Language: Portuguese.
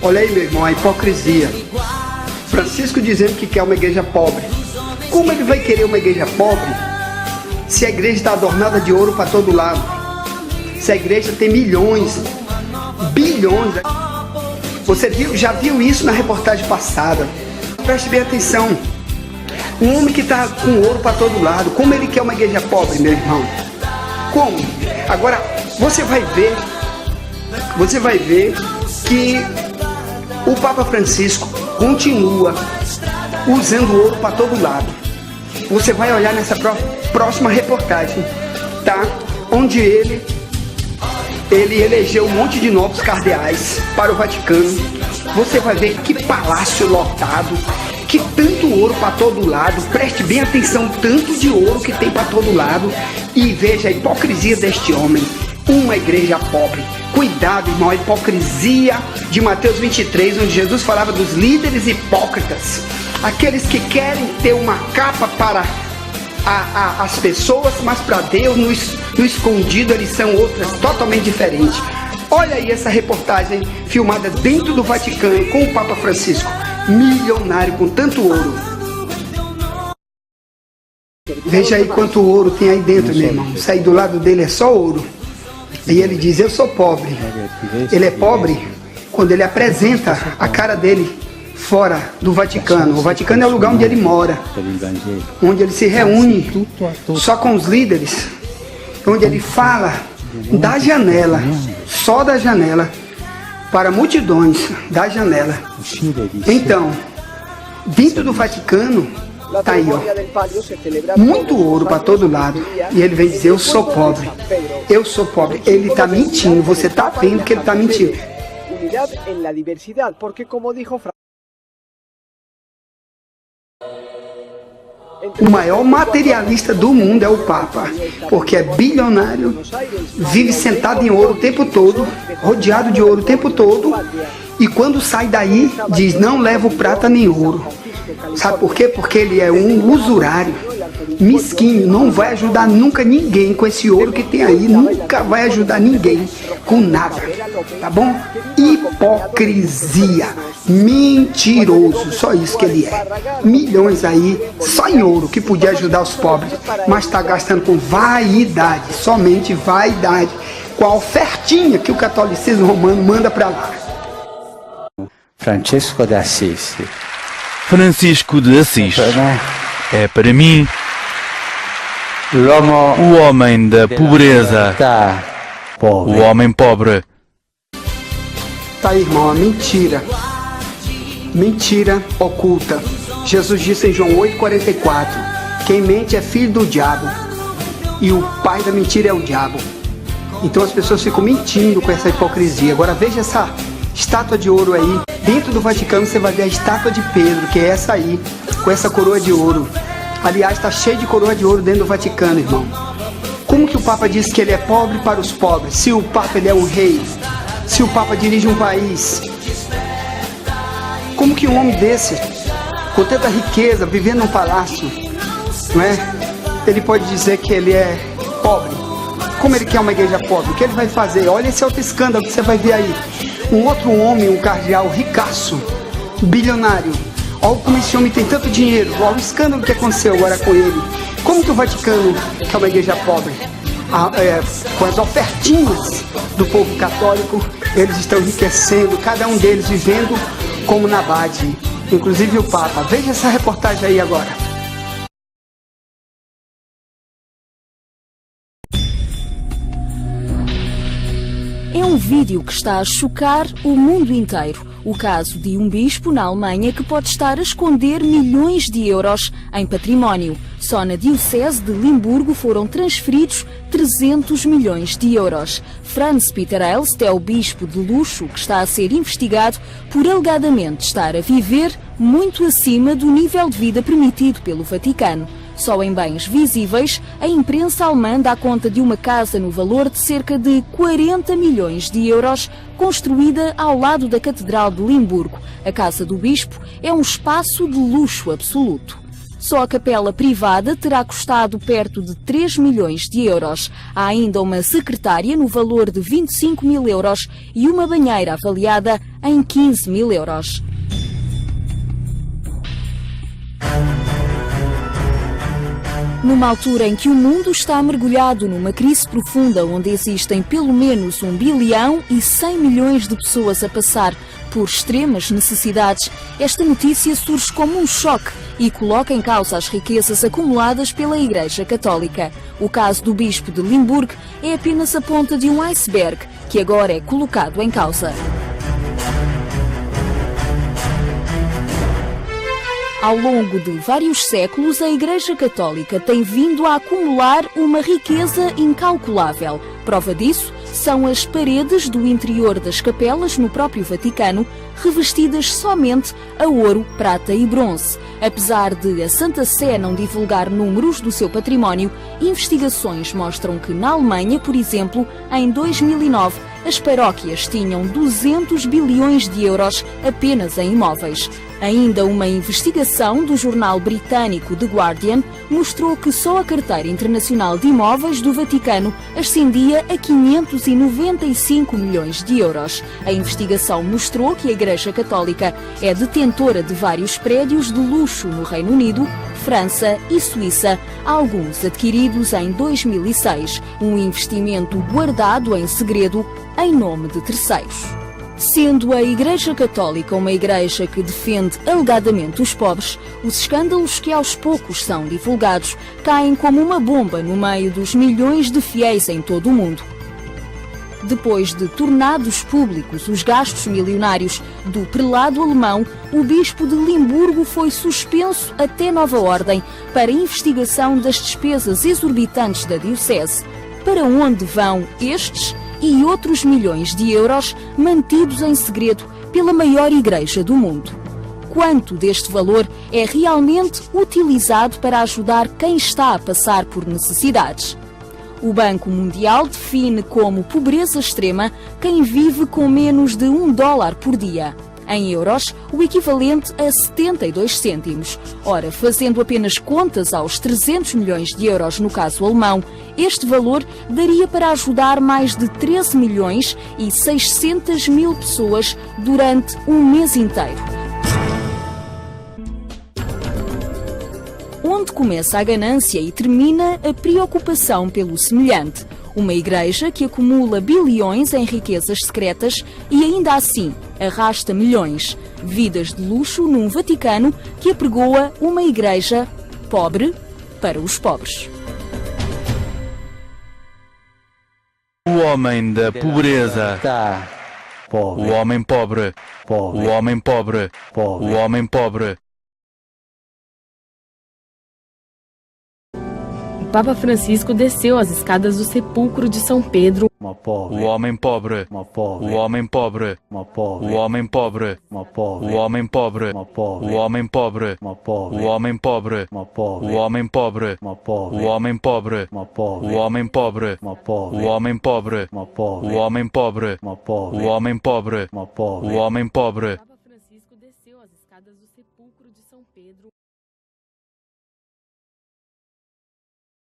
Olha aí, meu irmão, a hipocrisia. Francisco dizendo que quer uma igreja pobre. Como ele vai querer uma igreja pobre se a igreja está adornada de ouro para todo lado? Se a igreja tem milhões, bilhões. Você já viu isso na reportagem passada. Preste bem atenção. Um homem que está com ouro para todo lado, como ele quer uma igreja pobre, meu irmão? Como? Agora, você vai ver que o Papa Francisco continua usando ouro para todo lado. Você vai olhar nessa próxima reportagem, tá? Onde ele elegeu um monte de novos cardeais para o Vaticano. Você vai ver que palácio lotado, que tanto ouro para todo lado. Preste bem atenção, tanto de ouro que tem para todo lado. E veja a hipocrisia deste homem. Uma igreja pobre. Cuidado, irmão, a hipocrisia de Mateus 23, onde Jesus falava dos líderes hipócritas. Aqueles que querem ter uma capa para as pessoas, mas para Deus, no escondido, eles são outras totalmente diferentes. Olha aí essa reportagem filmada dentro do Vaticano com o Papa Francisco, milionário com tanto ouro. Veja aí quanto ouro tem aí dentro, meu irmão. Isso aí do lado dele é só ouro. E ele diz, eu sou pobre. Ele é pobre quando ele apresenta a cara dele fora do Vaticano. O Vaticano é o lugar onde ele mora, onde ele se reúne só com os líderes, onde ele fala da janela, só da janela, para multidões, da janela. Então, dentro do Vaticano, tá aí, ó, muito ouro para todo lado. E ele vem dizer, eu sou pobre. Eu sou pobre. Ele está mentindo. Você está vendo que ele está mentindo. O maior materialista do mundo é o Papa, porque é bilionário, vive sentado em ouro o tempo todo, rodeado de ouro o tempo todo, e quando sai daí, diz, não levo prata nem ouro. Sabe por quê? Porque ele é um usurário, mesquinho, não vai ajudar nunca ninguém com esse ouro que tem aí, nunca vai ajudar ninguém com nada, tá bom? Hipocrisia, mentiroso, só isso que ele é. Milhões aí, só em ouro, que podia ajudar os pobres, mas está gastando com vaidade, somente vaidade, com a ofertinha que o catolicismo romano manda para lá. Francisco de Assis. Francisco de Assis é para mim o homem da pobreza, o homem pobre. Tá aí, irmão, a mentira. Mentira oculta. Jesus disse em João 8,44, quem mente é filho do diabo e o pai da mentira é o diabo. Então as pessoas ficam mentindo com essa hipocrisia. Agora veja essa estátua de ouro aí. Dentro do Vaticano você vai ver a estátua de Pedro, que é essa aí, com essa coroa de ouro. Aliás, está cheio de coroa de ouro dentro do Vaticano, irmão. Como que o Papa diz que ele é pobre para os pobres? Se o Papa ele é um rei, se o Papa dirige um país. Como que um homem desse, com tanta riqueza, vivendo num palácio, não é? Ele pode dizer que ele é pobre? Como ele quer uma igreja pobre? O que ele vai fazer? Olha esse outro escândalo que você vai ver aí. Um outro homem, um cardeal ricaço, bilionário. Olha como esse homem tem tanto dinheiro. Olha o escândalo que aconteceu agora com ele. Como que o Vaticano, que é uma igreja pobre, com as ofertinhas do povo católico, eles estão enriquecendo, cada um deles vivendo como Nabade, inclusive o Papa. Veja essa reportagem aí agora. É um vídeo que está a chocar o mundo inteiro. O caso de um bispo na Alemanha que pode estar a esconder milhões de euros em património. Só na Diocese de Limburgo foram transferidos 300 milhões de euros. Franz Peter Elst é o bispo de luxo que está a ser investigado por alegadamente estar a viver muito acima do nível de vida permitido pelo Vaticano. Só em bens visíveis, a imprensa alemã dá conta de uma casa no valor de cerca de 40 milhões de euros, construída ao lado da Catedral de Limburgo. A casa do bispo é um espaço de luxo absoluto. Só a capela privada terá custado perto de 3 milhões de euros. Há ainda uma secretária no valor de 25 mil euros e uma banheira avaliada em 15 mil euros. Numa altura em que o mundo está mergulhado numa crise profunda, onde existem pelo menos 1 bilhão e 100 milhões de pessoas a passar por extremas necessidades, esta notícia surge como um choque e coloca em causa as riquezas acumuladas pela Igreja Católica. O caso do Bispo de Limburgo é apenas a ponta de um iceberg que agora é colocado em causa. Ao longo de vários séculos, a Igreja Católica tem vindo a acumular uma riqueza incalculável. Prova disso são as paredes do interior das capelas no próprio Vaticano, revestidas somente a ouro, prata e bronze. Apesar de a Santa Sé não divulgar números do seu património, investigações mostram que na Alemanha, por exemplo, em 2009, as paróquias tinham 200 bilhões de euros apenas em imóveis. Ainda uma investigação do jornal britânico The Guardian mostrou que só a carteira internacional de imóveis do Vaticano ascendia a 595 milhões de euros. A investigação mostrou que a Igreja Católica é detentora de vários prédios de luxo no Reino Unido, França e Suíça, alguns adquiridos em 2006, um investimento guardado em segredo em nome de terceiros. Sendo a Igreja Católica uma igreja que defende alegadamente os pobres, os escândalos que aos poucos são divulgados caem como uma bomba no meio dos milhões de fiéis em todo o mundo. Depois de tornados públicos os gastos milionários do prelado alemão, o bispo de Limburgo foi suspenso até nova ordem para investigação das despesas exorbitantes da diocese. Para onde vão estes e outros milhões de euros mantidos em segredo pela maior igreja do mundo? Quanto deste valor é realmente utilizado para ajudar quem está a passar por necessidades? O Banco Mundial define como pobreza extrema quem vive com menos de $1 por dia. Em euros, o equivalente a 72 cêntimos. Ora, fazendo apenas contas aos 300 milhões de euros no caso alemão, este valor daria para ajudar mais de 13 milhões e 600 mil pessoas durante um mês inteiro. Onde começa a ganância e termina a preocupação pelo semelhante? Uma igreja que acumula bilhões em riquezas secretas e ainda assim arrasta milhões. Vidas de luxo num Vaticano que apregoa uma igreja pobre para os pobres. O homem da pobreza. O homem pobre. O homem pobre. O homem pobre. O Papa Francisco desceu as escadas do sepulcro de São Pedro. O homem pobre. O homem pobre. O homem pobre. O homem pobre. O homem pobre. O homem pobre. O homem pobre. O homem pobre. O homem pobre. O homem pobre. O homem pobre. O homem pobre. O homem pobre.